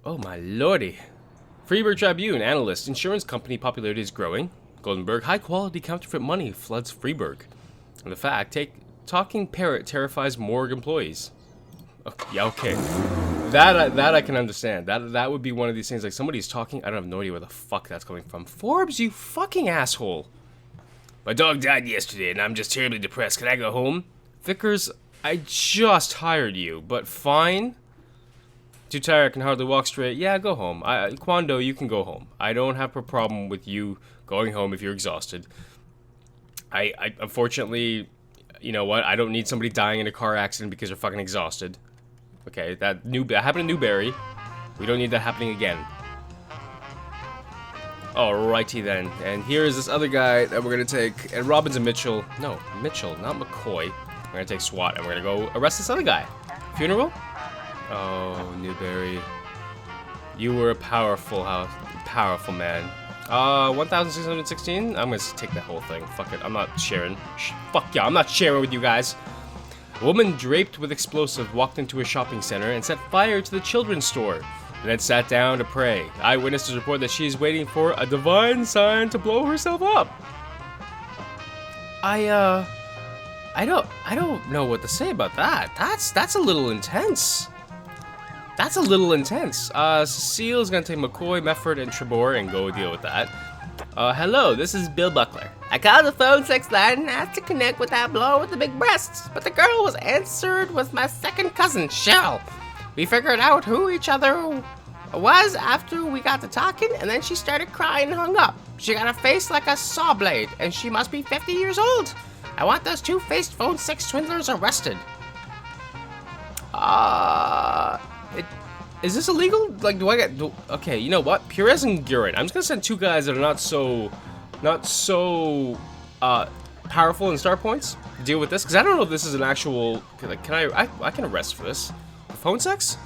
Oh my lordy. Freeburg Tribune, analyst. Insurance company popularity is growing. Goldenberg, high quality counterfeit money floods Freeburg. And the fact, talking parrot terrifies morgue employees. Oh, yeah, okay. That I can understand. That would be one of these things, like somebody's talking, I don't have no idea where the fuck that's coming from. Forbes, you fucking asshole. My dog died yesterday and I'm just terribly depressed. Can I go home? Vickers, I just hired you, but fine. Too tired, I can hardly walk straight. Yeah, go home. Quando, you can go home. I don't have a problem with you going home if you're exhausted. I unfortunately, you know what? I don't need somebody dying in a car accident because they're fucking exhausted. Okay, that happened in Newberry. We don't need that happening again. Alrighty then. And here is this other guy that we're gonna take. And Robbins and Mitchell. No, Mitchell, not McCoy. We're gonna take SWAT and we're gonna go arrest this other guy. Funeral? Oh, Newberry. You were a powerful man. 1,616? I'm gonna take that whole thing. Fuck it, I'm not sharing. Fuck yeah, I'm not sharing with you guys. A woman draped with explosive walked into a shopping center and set fire to the children's store, and then sat down to pray. Eyewitnesses report that she is waiting for a divine sign to blow herself up. I don't know what to say about that. That's a little intense. That's a little intense. Cecile's gonna take McCoy, Mefford, and Trebor and go deal with that. Hello, this is Bill Buckler. I called the phone 6 line and asked to connect with that blow with the big breasts, but the girl was answered with my second cousin, Cheryl. We figured out who each other was after we got to talking, and then she started crying and hung up. She got a face like a saw blade, and she must be 50 years old. I want those two-faced phone 6 swindlers arrested. Is this illegal? Like, okay, you know what? Perez and Gurin. I'm just gonna send 2 guys that are not so powerful in star points to deal with this, because I don't know if this is an actual. Like, I can arrest for this. Phone sex?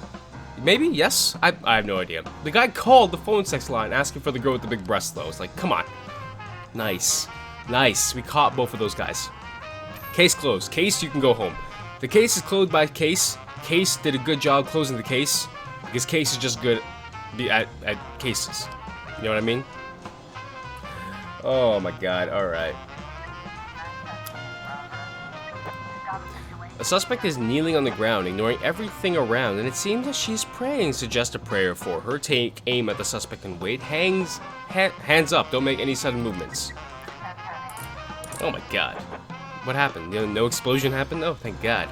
Maybe. Yes. I have no idea. The guy called the phone sex line asking for the girl with the big breasts, though. It's like, come on. Nice. We caught both of those guys. Case closed. Case, you can go home. The case is closed by Case. Case did a good job closing the case, because Case is just good at cases. You know what I mean? Oh my god, alright. A suspect is kneeling on the ground, ignoring everything around, and it seems that she's praying. Suggest a prayer for her. Take aim at the suspect and wait. Hands up, don't make any sudden movements. Oh my god. What happened? No explosion happened? Oh, thank god.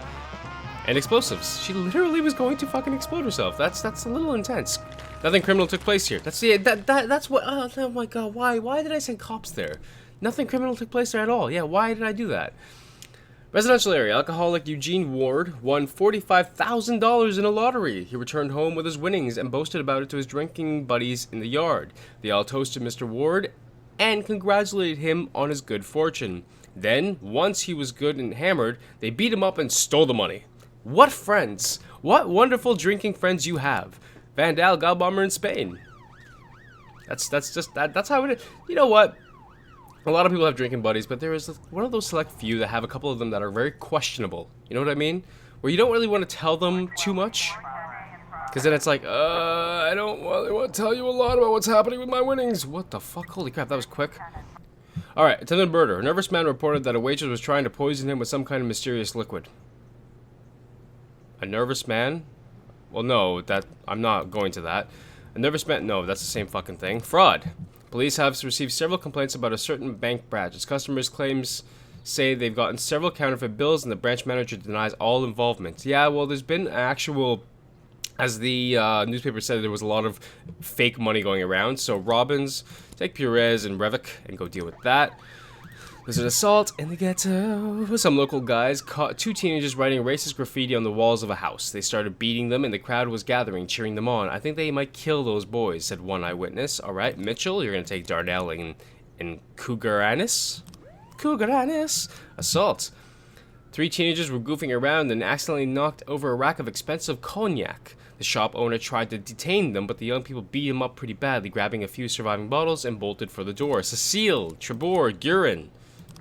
And explosives. She literally was going to fucking explode herself. That's a little intense. Nothing criminal took place here. That's what. Oh my god. Why did I send cops there? Nothing criminal took place there at all. Yeah. Why did I do that? Residential area. Alcoholic Eugene Ward won $45,000 in a lottery. He returned home with his winnings and boasted about it to his drinking buddies in the yard. They all toasted Mr. Ward and congratulated him on his good fortune. Then, once he was good and hammered, they beat him up and stole the money. What friends! What wonderful drinking friends you have. Vandal Godbomber in Spain. That's how it is. You know what? A lot of people have drinking buddies, but there is one of those select few that have a couple of them that are very questionable. You know what I mean? Where you don't really want to tell them too much. Because then it's like, I don't really want to tell you a lot about what's happening with my winnings. What the fuck? Holy crap, that was quick. Alright, attendant murder. A nervous man reported that a waitress was trying to poison him with some kind of mysterious liquid. A nervous man? Well, no, I'm not going to that. A nervous man? No, that's the same fucking thing. Fraud. Police have received several complaints about a certain bank branch. Its customers say they've gotten several counterfeit bills, and the branch manager denies all involvement. Yeah, well, there's been actual, as the newspaper said, there was a lot of fake money going around. So Robbins, take Perez and Revic and go deal with that. There's an assault in the ghetto. Some local guys caught 2 teenagers writing racist graffiti on the walls of a house. They started beating them, and the crowd was gathering, cheering them on. I think they might kill those boys, said one eyewitness. All right, Mitchell, you're going to take Darnell and Cougarannis? Assault. 3 teenagers were goofing around and accidentally knocked over a rack of expensive cognac. The shop owner tried to detain them, but the young people beat him up pretty badly, grabbing a few surviving bottles and bolted for the door. Cecile, Trebor, Gurin.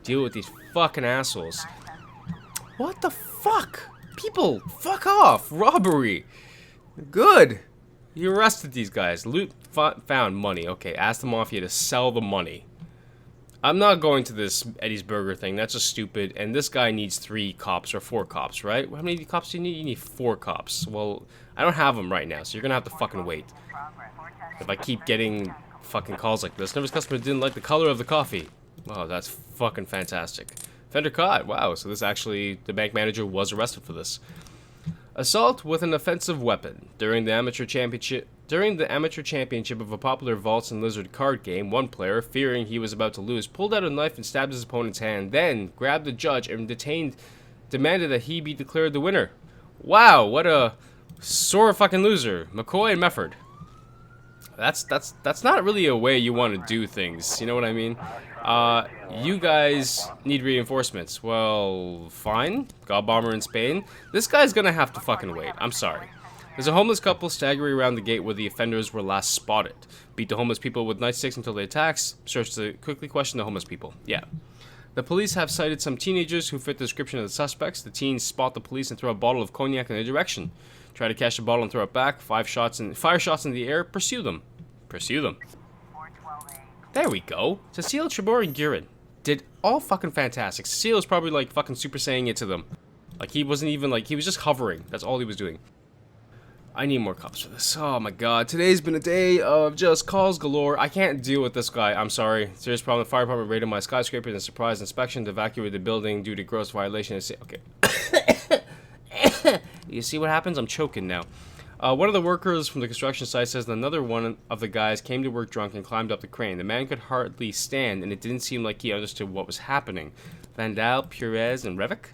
Deal with these fucking assholes. What the fuck? People, fuck off. Robbery. Good. He arrested these guys. Loot found money. Okay, ask the mafia to sell the money. I'm not going to this Eddie's Burger thing. That's just stupid. And this guy needs 3 cops or 4 cops, right? How many cops do you need? You need 4 cops. Well, I don't have them right now, so you're gonna have to fucking wait. If I keep getting fucking calls like this. Nervous customer didn't like the color of the coffee. Wow, that's fucking fantastic. Offender caught. Wow, so this actually, the bank manager was arrested for this. Assault with an offensive weapon. During the amateur championship of a popular Vaults and Lizard card game, one player, fearing he was about to lose, pulled out a knife and stabbed his opponent's hand, then grabbed the judge and demanded that he be declared the winner. Wow, what a sore fucking loser. McCoy and Mefford. That's not really a way you want to do things, you know what I mean? You guys need reinforcements. Well, fine. God Bomber in Spain. This guy's gonna have to fucking wait. I'm sorry. There's a homeless couple staggering around the gate where the offenders were last spotted. Beat the homeless people with nightsticks until they attacks. Search to quickly question the homeless people. Yeah. The police have cited some teenagers who fit the description of the suspects. The teens spot the police and throw a bottle of cognac in their direction. Try to catch the bottle and throw it back. Fire shots in the air. Pursue them. Pursue them. There we go. Cecile, Trebor, and Guerin did all fucking fantastic. Cecile was probably like fucking super saying it to them. Like he wasn't even like, he was just hovering. That's all he was doing. I need more cops for this. Oh my god. Today's been a day of just calls galore. I can't deal with this guy. I'm sorry. Serious problem. The fire department raided my skyscraper in a surprise inspection to evacuate the building due to gross violation. Okay. You see what happens? I'm choking now. One of the workers from the construction site says that another one of the guys came to work drunk and climbed up the crane. The man could hardly stand, and it didn't seem like he understood what was happening. Vandal, Perez, and Revik?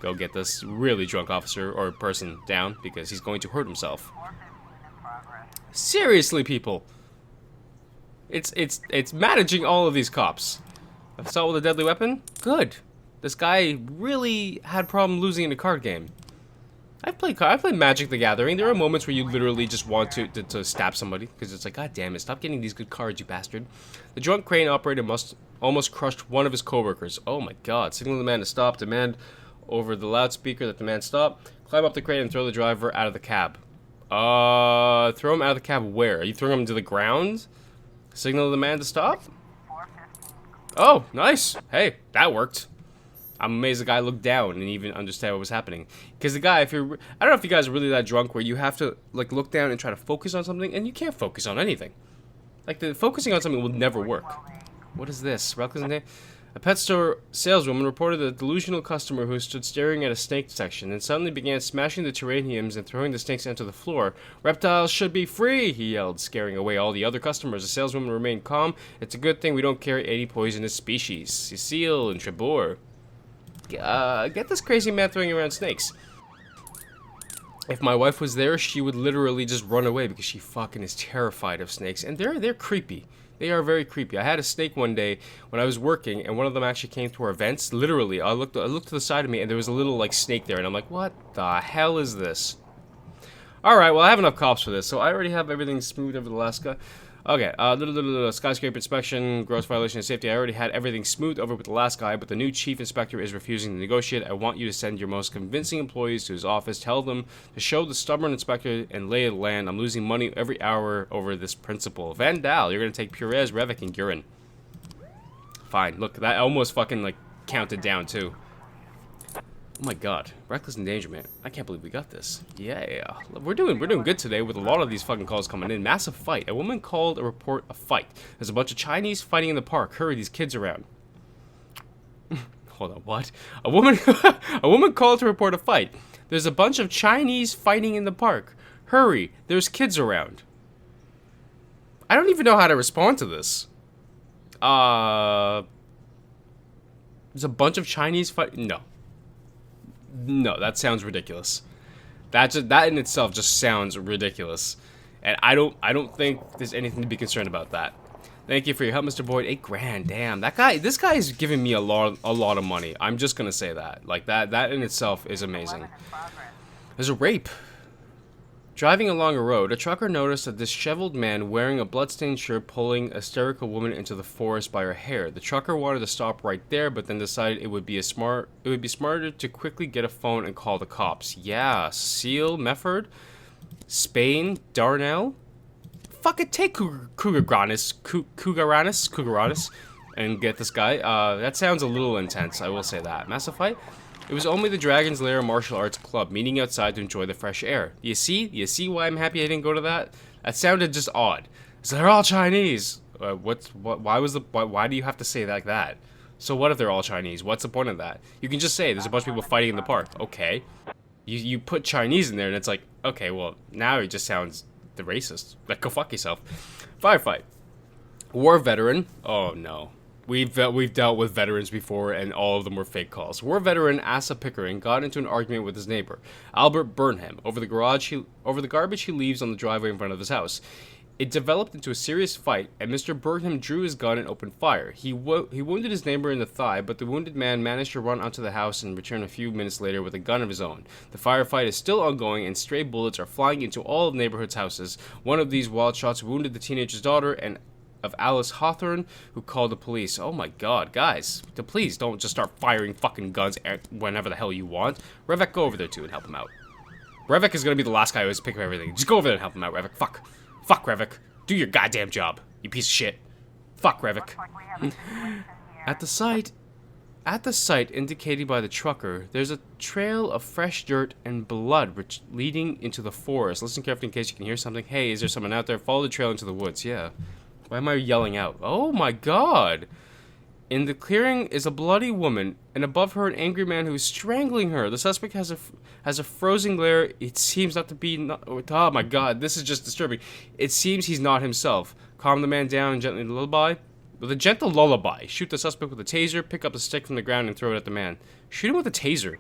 Go get this really drunk officer or person down, because he's going to hurt himself. Seriously, people! It's managing all of these cops. Assault with a deadly weapon? Good. This guy really had problem losing in a card game. I've played Magic the Gathering. There are moments where you literally just want to stab somebody because it's like, god damn it, stop getting these good cards, you bastard. The drunk crane operator almost crushed one of his co-workers. Oh my god. Signal the man to stop. Demand over the loudspeaker that the man stop. Climb up the crane and throw the driver out of the cab. Throw him out of the cab where? Are you throwing him to the ground? Signal the man to stop? Oh, nice. Hey, that worked. I'm amazed the guy looked down and even understand what was happening. Because the guy, I don't know if you guys are really that drunk where you have to like look down and try to focus on something, and you can't focus on anything. Like focusing on something will never work. What is this? A pet store saleswoman reported a delusional customer who stood staring at a snake section and suddenly began smashing the terrariums and throwing the snakes onto the floor. Reptiles should be free, he yelled, scaring away all the other customers. The saleswoman remained calm. It's a good thing we don't carry any poisonous species. Cecile and Trebor. Get this crazy man throwing around snakes. If my wife was there, she would literally just run away because she fucking is terrified of snakes. And they're creepy. They are very creepy. I had a snake one day when I was working, and one of them actually came to our vents. Literally, I looked to the side of me, and there was a little like snake there, and I'm like, what the hell is this? Alright, well, I have enough cops for this, so I already have everything smooth over the last guy. Okay, skyscraper inspection, gross violation of safety. I already had everything smooth over with the last guy, but the new chief inspector is refusing to negotiate. I want you to send your most convincing employees to his office. Tell them to show the stubborn inspector and lay of the land. I'm losing money every hour over this principle. Vandal, you're going to take Perez, Revik, and Guerin. Fine, look, that almost fucking, like, counted down, too. Oh my god, reckless endangerment. I can't believe we got this. Yeah, we're doing good today with a lot of these fucking calls coming in. Massive fight. A woman called a report a fight. There's a bunch of Chinese fighting in the park. Hurry, these kids around. Hold on, what? A woman called to report a fight. There's a bunch of Chinese fighting in the park. Hurry, there's kids around. I don't even know how to respond to this. There's a bunch of Chinese fighting. No, that sounds ridiculous. That in itself just sounds ridiculous, and I don't think there's anything to be concerned about that. Thank you for your help, Mr. Boyd. $8 grand, damn. This guy is giving me a lot of money. I'm just gonna say that. Like that in itself is amazing. There's a rape. Driving along a road, a trucker noticed a disheveled man wearing a bloodstained shirt pulling a hysterical woman into the forest by her hair. The trucker wanted to stop right there, but then decided it would be smarter to quickly get a phone and call the cops. Yeah, Cecile, Mefford. Spain, Darnell. Fucking take Cougaranus, and get this guy. That sounds a little intense, I will say that. Massive fight? It was only the Dragon's Lair Martial Arts Club, meeting outside to enjoy the fresh air. You see why I'm happy I didn't go to that? That sounded just odd. So they're all Chinese. Why do you have to say like that? So what if they're all Chinese? What's the point of that? You can just say there's a bunch of people fighting in the park. Okay. You put Chinese in there and it's like, okay, well, now it just sounds the racist. Like, go fuck yourself. Firefight. War veteran. Oh no. We've dealt with veterans before, and all of them were fake calls. War veteran Asa Pickering got into an argument with his neighbor, Albert Burnham, over the garbage he leaves on the driveway in front of his house. It developed into a serious fight, and Mr. Burnham drew his gun and opened fire. He wounded his neighbor in the thigh, but the wounded man managed to run onto the house and return a few minutes later with a gun of his own. The firefight is still ongoing, and stray bullets are flying into all of the neighborhood's houses. One of these wild shots wounded the teenager's daughter, and of Alice Hawthorne, who called the police. Oh my god, guys. Please don't just start firing fucking guns whenever the hell you want. Revek, go over there too and help him out. Revek is gonna be the last guy who has to pick up everything. Just go over there and help him out, Revek. Fuck, Revek. Do your goddamn job, you piece of shit. Fuck, Revek. At the site indicated by the trucker, there's a trail of fresh dirt and blood leading into the forest. Listen carefully in case you can hear something. Hey, is there someone out there? Follow the trail into the woods. Yeah. Why am I yelling out? Oh my god! In the clearing is a bloody woman, and above her an angry man who is strangling her. The suspect has a frozen glare. It seems not to be... oh my god, this is just disturbing. It seems he's not himself. Calm the man down and gently lullaby. With a gentle lullaby, shoot the suspect with a taser, pick up the stick from the ground and throw it at the man. Shoot him with a taser.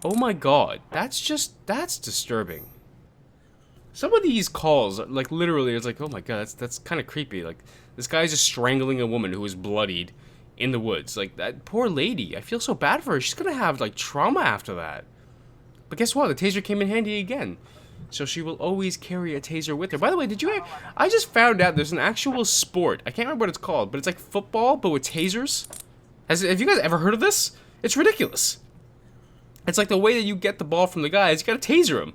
Oh my god, that's disturbing. Some of these calls, like, literally, it's like, oh my god, that's kind of creepy. Like, this guy's just strangling a woman who is bloodied in the woods. Like, that poor lady, I feel so bad for her. She's gonna have, like, trauma after that. But guess what? The taser came in handy again. So she will always carry a taser with her. By the way, I just found out there's an actual sport. I can't remember what it's called, but it's like football, but with tasers. Have you guys ever heard of this? It's ridiculous. It's like the way that you get the ball from the guy is you gotta taser him.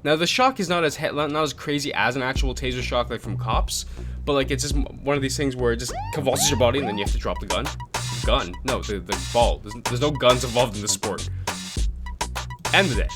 Now, the shock is not as crazy as an actual taser shock, like from cops, but like it's just one of these things where it just convulses your body and then you have to drop the gun. No, the ball. There's no guns involved in this sport. End the day.